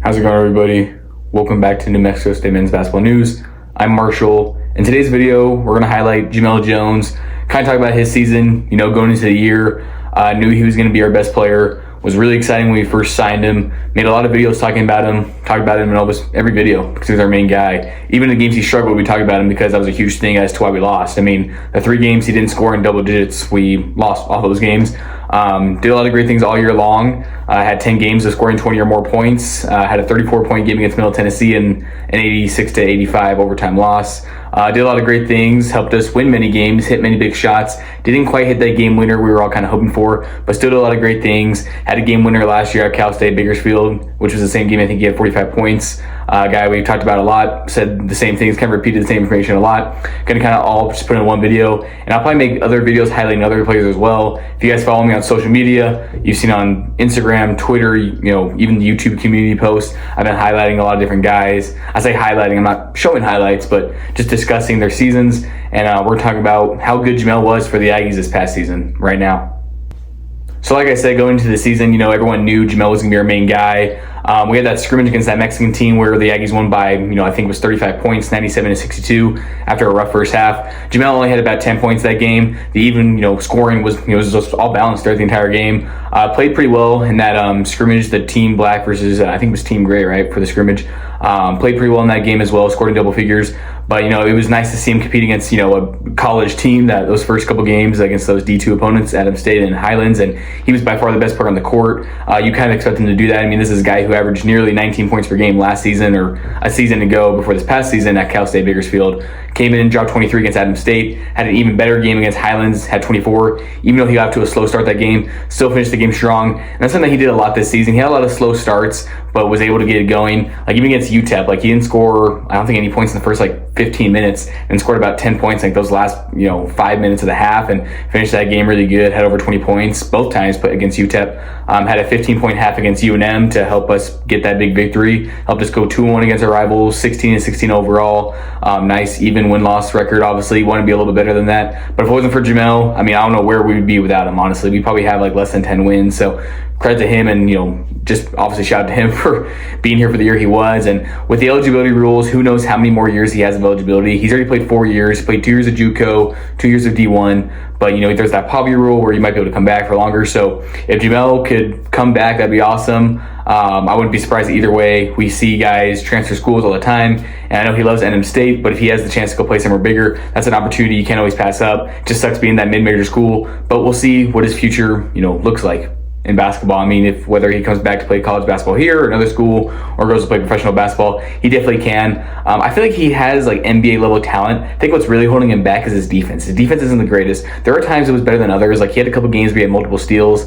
How's it going, everybody? Welcome back to New Mexico State men's basketball news. I'm Marshall. In today's video, we're going to highlight Jemel Jones, kind of talk about his season, going into the year. Knew he was going to be our best player. Was really exciting when we first signed him. Made a lot of videos talking about him. Talked about him in almost every video because he was our main guy. Even in the games he struggled, we talked about him because that was a huge thing as to why we lost. I mean, the 3 games he didn't score in double digits, we lost all those games. Did a lot of great things all year long. Had 10 games of scoring 20 or more points. Had a 34-point game against Middle Tennessee and an 86-85 overtime loss. Did a lot of great things, helped us win many games, hit many big shots. Didn't quite hit that game winner we were all kind of hoping for, but still did a lot of great things. Had a game winner last year at Cal State Bakersfield, which was the same game. I think he had 45 points. Guy we talked about a lot, said the same things, kind of repeated the same information a lot. Gonna kind of all just put in one video, and I'll probably make other videos highlighting other players as well. If you guys follow me on social media, you've seen on Instagram, Twitter, even the YouTube community posts, I've been highlighting a lot of different guys. I say highlighting, I'm not showing highlights, but just discussing their seasons, and we're talking about how good Jemel was for the Aggies this past season right now. So like I said, going into the season, everyone knew Jemel was going to be our main guy. We had that scrimmage against that Mexican team where the Aggies won by, I think it was 35 points, 97-62 after a rough first half. Jemel only had about 10 points that game. The even, scoring was, was just all balanced throughout the entire game. Played pretty well in that scrimmage, the team black versus, I think it was team gray, right, for the scrimmage. Played pretty well in that game as well, scored in double figures. But, it was nice to see him compete against, a college team that those first couple games against those D2 opponents, Adams State and Highlands, and he was by far the best player on the court. You kind of expect him to do that. I mean, this is a guy who averaged nearly 19 points per game last season or a season ago before this past season at Cal State Bakersfield. Came in and dropped 23 against Adams State, had an even better game against Highlands, had 24. Even though he got off to a slow start that game, still finished the game strong. And that's something that he did a lot this season. He had a lot of slow starts, but was able to get it going. Like even against UTEP, he didn't score, I don't think, any points in the first 15 minutes and scored about 10 points those last 5 minutes of the half and finished that game really good. Had over 20 points both times against UTEP. Had a 15-point half against UNM to help us get that big victory. Helped us go 2-1 against our rivals, 16-16 overall. Nice even win-loss record. Obviously, want to be a little bit better than that. But if it wasn't for Jemel, I don't know where we would be without him. Honestly, we probably have less than 10 wins. So credit to him, and just obviously shout out to him for being here for the year he was. And with the eligibility rules, who knows how many more years he has of eligibility. He's already played 4 years, played 2 years of JUCO, 2 years of D1, but there's that poverty rule where you might be able to come back for longer. So if Jemel could come back, that'd be awesome. I wouldn't be surprised either way. We see guys transfer schools all the time, and I know he loves Adams State, but if he has the chance to go play somewhere bigger, that's an opportunity you can't always pass up. Just sucks being that mid-major school, but we'll see what his future looks like in basketball. If whether he comes back to play college basketball here or another school or goes to play professional basketball, he definitely can. I feel like he has NBA level talent. I think what's really holding him back is his defense. His defense isn't the greatest. There are times it was better than others. He had a couple games where he had multiple steals.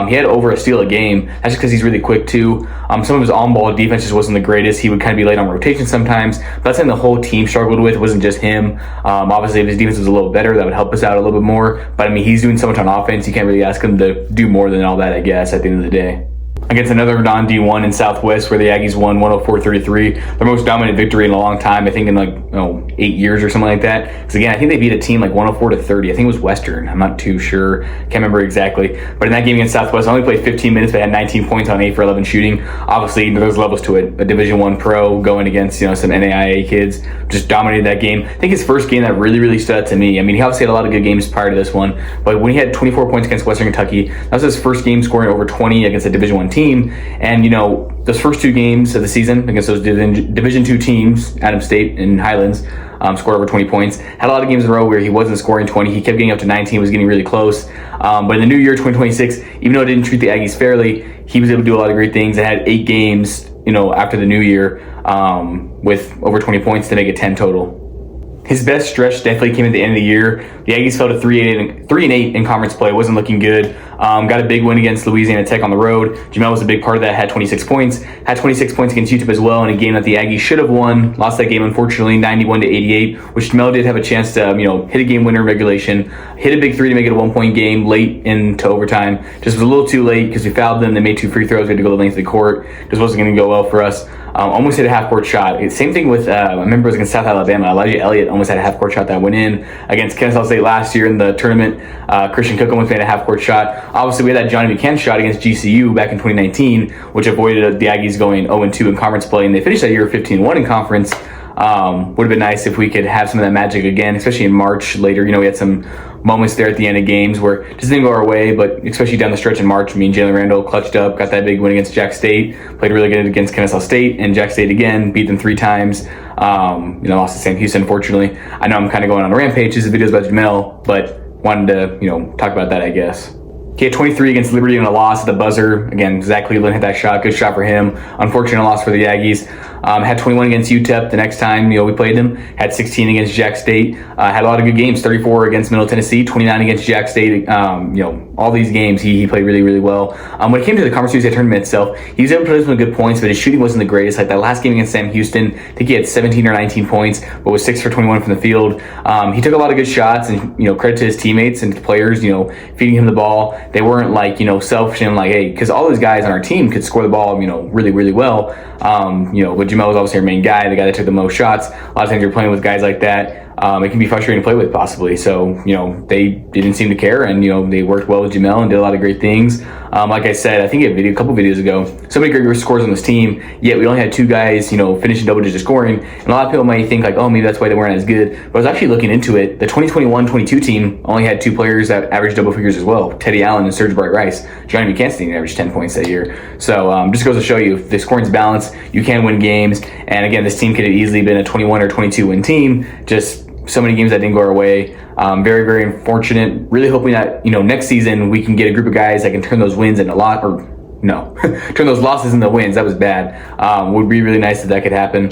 He had over a steal a game. That's just because he's really quick too. Some of his on-ball defense just wasn't the greatest. He would kind of be late on rotation sometimes. But that's something the whole team struggled with. It wasn't just him. Obviously, if his defense was a little better, that would help us out a little bit more. But he's doing so much on offense. You can't really ask him to do more than all that, I guess, at the end of the day. Against another non-D1 in Southwest where the Aggies won 104-33, their most dominant victory in a long time, I think in 8 years or something like that. Because again, I think they beat a team 104-30. I think it was Western. I'm not too sure. Can't remember exactly. But in that game against Southwest, I only played 15 minutes, but had 19 points on 8 for 11 shooting. Obviously, there's levels to it. A Division I pro going against some NAIA kids, just dominated that game. I think his first game that really stood out to me. He obviously had a lot of good games prior to this one, but when he had 24 points against Western Kentucky, that was his first game scoring over 20 against a Division I team. And those first 2 games of the season against those Division II teams, Adams State and Highlands, scored over 20 points. Had a lot of games in a row where he wasn't scoring 20. He kept getting up to 19, was getting really close. But in the new year, 2026, even though it didn't treat the Aggies fairly, he was able to do a lot of great things. I had 8 games, after the new year, with over 20 points to make it 10 total. His best stretch definitely came at the end of the year. The Aggies fell to 3-8 in conference play. It wasn't looking good. Got a big win against Louisiana Tech on the road. Jemel was a big part of that. Had 26 points. Had 26 points against UTEP as well in a game that the Aggies should have won. Lost that game, unfortunately, 91-88, which Jemel did have a chance to, hit a game winner in regulation. Hit a big 3 to make it a 1-point game late into overtime. Just was a little too late because we fouled them. They made 2 free throws. We had to go the length of the court. Just wasn't going to go well for us. almost hit a half-court shot. Same thing with, I remember it was against South Alabama. Elijah Elliott almost had a half-court shot that went in. Against Kennesaw State last year in the tournament, Christian Cook almost made a half-court shot. Obviously, we had that Johnny Buchanan shot against GCU back in 2019, which avoided the Aggies going 0-2 in conference play, and they finished that year 15-1 in conference. Would have been nice if we could have some of that magic again, especially in March later. We had some moments there at the end of games where it just didn't go our way, but especially down the stretch in March, Jalen Randall clutched up, got that big win against Jack State, played really good against Kennesaw State, and Jack State again, beat them 3 times. Lost to Sam Houston, unfortunately. I know I'm kind of going on a rampage. This video's about Jemel, but wanted to, talk about that, I guess. He had 23 against Liberty in a loss at the buzzer. Again, Zach Cleveland hit that shot. Good shot for him. Unfortunate loss for the Aggies. Had 21 against UTEP the next time we played them. Had 16 against Jack State. Had a lot of good games. 34 against Middle Tennessee. 29 against Jack State. All these games he played really, really well. When it came to the Conference USA tournament itself, he was able to put some good points, but his shooting wasn't the greatest. Like that last game against Sam Houston, I think he had 17 or 19 points, but was 6 for 21 from the field. He took a lot of good shots, and credit to his teammates and the players, feeding him the ball. They weren't like selfish and like, hey, because all those guys on our team could score the ball, really, really well. But Jemel was obviously our main guy, the guy that took the most shots. A lot of times you're playing with guys like that. It can be frustrating to play with possibly. So, they didn't seem to care, and, they worked well with Jemel and did a lot of great things. Like I said, I think a couple videos ago, so many great scores on this team, yet we only had 2 guys, finishing double-digit scoring. And a lot of people might think like, oh, maybe that's why they weren't as good. But I was actually looking into it. The 2021-22 team only had 2 players that averaged double figures as well, Teddy Allen and Serge Bright Rice. Johnny Buchanan averaged 10 points that year. So just goes to show you, if the scoring's balanced, you can win games. And again, this team could have easily been a 21 or 22 win team, just so many games that didn't go our way. Very, very unfortunate. Really hoping that, next season we can get a group of guys that can turn those wins into turn those losses into wins. That was bad. Would be really nice if that could happen.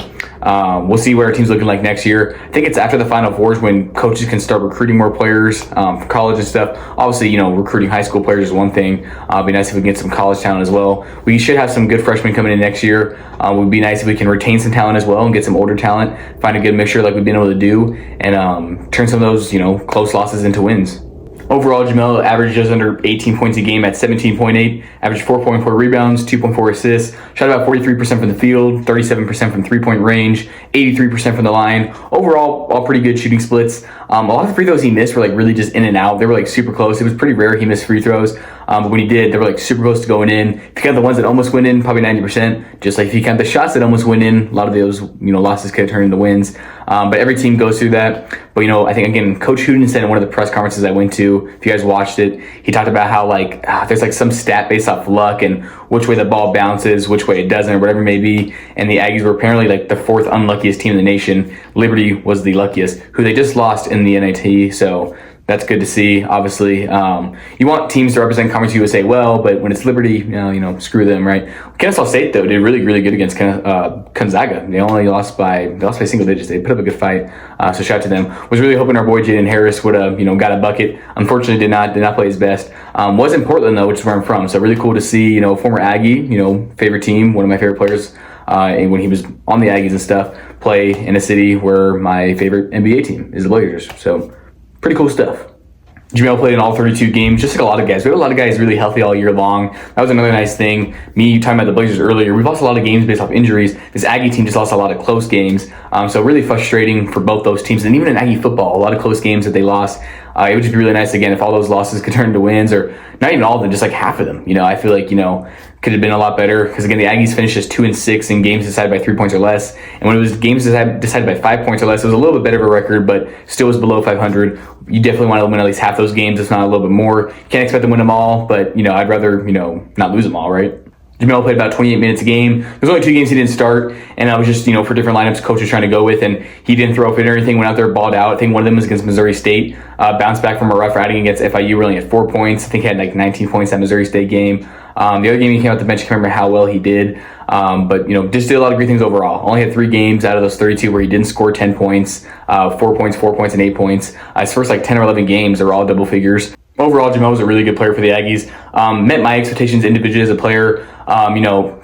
We'll see what our team's looking like next year. I think it's after the Final Fours when coaches can start recruiting more players from college and stuff. Obviously, recruiting high school players is one thing. It'd be nice if we can get some college talent as well. We should have some good freshmen coming in next year. It would be nice if we can retain some talent as well and get some older talent, find a good mixture like we've been able to do, and turn some of those, close losses into wins. Overall, Jemel averaged just under 18 points a game at 17.8, averaged 4.4 rebounds, 2.4 assists, shot about 43% from the field, 37% from three-point range, 83% from the line. Overall, all pretty good shooting splits. A lot of the free throws he missed were really just in and out. They were super close. It was pretty rare he missed free throws. But when he did, they were super close to going in. If you count the ones that almost went in, probably 90%. Just like if you count the shots that almost went in, a lot of those, losses could have turned into wins. But every team goes through that. But, I think, again, Coach Hooten said in one of the press conferences I went to, if you guys watched it, he talked about how, there's some stat based off luck and which way the ball bounces, which way it doesn't, or whatever it may be. And the Aggies were apparently, the 4th unluckiest team in the nation. Liberty was the luckiest, who they just lost in the NIT. So that's good to see. Obviously, you want teams to represent Conference USA well, but when it's Liberty, screw them, right? Kennesaw State though did really, really good against Gonzaga. They only lost by single digits. They put up a good fight, so shout out to them. Was really hoping our boy Jaden Harris would have got a bucket. Unfortunately, did not play his best. Was in Portland though, which is where I'm from. So really cool to see former Aggie, favorite team, one of my favorite players, and when he was on the Aggies and stuff, play in a city where my favorite NBA team is the Blazers. So pretty cool stuff. Jemel played in all 32 games, just like a lot of guys. We had a lot of guys really healthy all year long. That was another nice thing. Me talking about the Blazers earlier, we've lost a lot of games based off injuries. This Aggie team just lost a lot of close games. So really frustrating for both those teams. And even in Aggie football, a lot of close games that they lost. It would just be really nice, again, if all those losses could turn into wins, or not even all of them, just half of them. I feel like, could have been a lot better, because again, the Aggies finished as 2-6 in games decided by 3 points or less. And when it was games decided by 5 points or less, it was a little bit better of a record, but still was below 500. You definitely want to win at least half those games, if not a little bit more. Can't expect to win them all, but I'd rather not lose them all, right? Jemel played about 28 minutes a game. There's only 2 games he didn't start, and I was just, for different lineups coach was trying to go with, and he didn't throw a fit or anything, went out there, balled out. I think one of them was against Missouri State, bounced back from a rough outing against FIU, really at 4 points. I think he had 19 points that Missouri State game. The other game he came out the bench, I can't remember how well he did, but just did a lot of great things overall. Only had 3 games out of those 32 where he didn't score 10 points, 4 points, 4 points, and 8 points. His first 10 or 11 games, they were all double figures. Overall, Jemel was a really good player for the Aggies. Met my expectations individually as a player.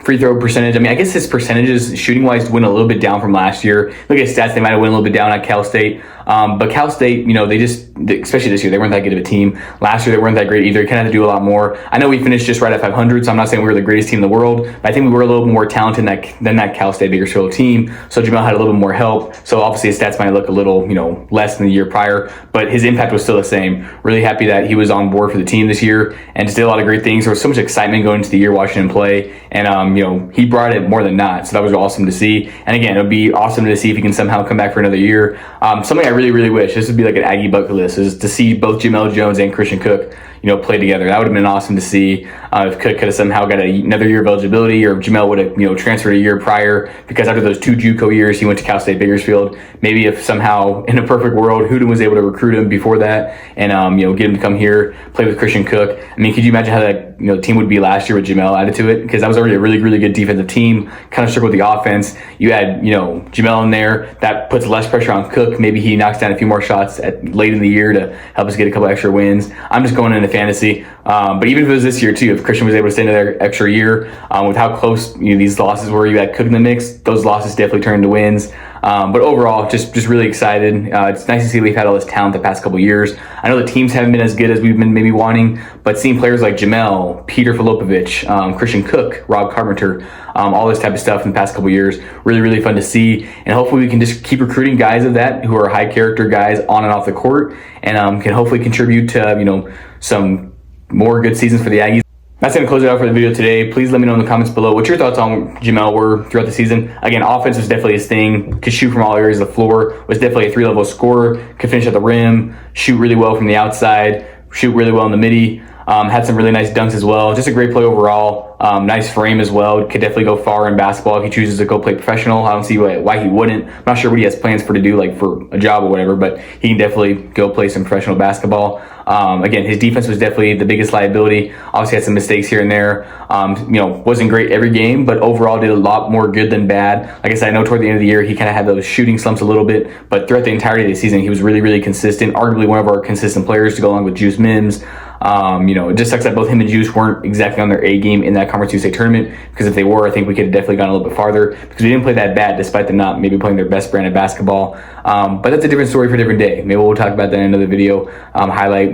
Free throw percentage. I guess his percentages shooting wise went a little bit down from last year. Look at his stats; they might have went a little bit down at Cal State. But Cal State, especially this year, they weren't that good of a team. Last year, they weren't that great either. Kind of had to do a lot more. I know we finished just right at 500, so I'm not saying we were the greatest team in the world, but I think we were a little more talented than that Cal State Bakersfield team. So Jemel had a little bit more help. So obviously his stats might look a little, less than the year prior, but his impact was still the same. Really happy that he was on board for the team this year and just did a lot of great things. There was so much excitement going into the year watching him play, and he brought it more than not. So that was awesome to see. And again, it would be awesome to see if he can somehow come back for another year. Something I really, really wish, this would be like an Aggie bucket list, is to see both Jemel Jones and Christian Cook play together. That would have been awesome to see. If Cook could have somehow got another year of eligibility, or if Jemel would have transferred a year prior, because after those 2 JUCO years he went to Cal State Bakersfield. Maybe if somehow in a perfect world Hooten was able to recruit him before that and get him to come here play with Christian Cook. I mean, could you imagine how that team would be last year with Jemel added to it? Because that was already a really, really good defensive team, kind of struggled with the offense. You had Jemel in there, that puts less pressure on Cook. Maybe he knocks down a few more shots late in the year to help us get a couple extra wins. I'm just going into fantasy. But even if it was this year too, if Christian was able to stay another extra year, with how close these losses were, you had Cook in the mix, those losses definitely turned into wins. But overall, just really excited. It's nice to see we've had all this talent the past couple years. I know the teams haven't been as good as we've been maybe wanting, but seeing players like Jemel, Peter Filipovich, Christian Cook, Rob Carpenter, all this type of stuff in the past couple years, really, really fun to see. And hopefully we can just keep recruiting guys of that who are high character guys on and off the court, and can hopefully contribute to some more good seasons for the Aggies. That's going to close it out for the video today. Please let me know in the comments below what your thoughts on Jemel were throughout the season. Again, offense was definitely his thing. Could shoot from all areas of the floor. Was definitely a 3-level scorer. Could finish at the rim. Shoot really well from the outside. Shoot really well in the midi. Had some really nice dunks as well. Just a great play overall. Nice frame as well. Could definitely go far in basketball if he chooses to go play professional. I don't see why he wouldn't. I'm not sure what he has plans for to do, like for a job or whatever, but he can definitely go play some professional basketball. Again, his defense was definitely the biggest liability. Obviously had some mistakes here and there. Wasn't great every game, but overall did a lot more good than bad. Like I said, I know toward the end of the year he kind of had those shooting slumps a little bit, but throughout the entirety of the season he was really, really consistent. Arguably one of our consistent players to go along with Juice Mims. It just sucks that both him and Juice weren't exactly on their A game in that Conference USA tournament, because if they were, I think we could have definitely gone a little bit farther, because we didn't play that bad despite them not maybe playing their best brand of basketball. But that's a different story for a different day. Maybe we'll talk about that in another video, highlight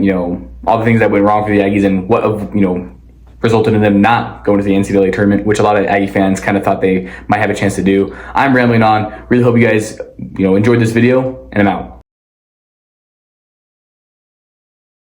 all the things that went wrong for the Aggies and what resulted in them not going to the NCAA tournament, which a lot of Aggie fans kind of thought they might have a chance to do. I'm rambling on. Really hope you guys enjoyed this video, and I'm out.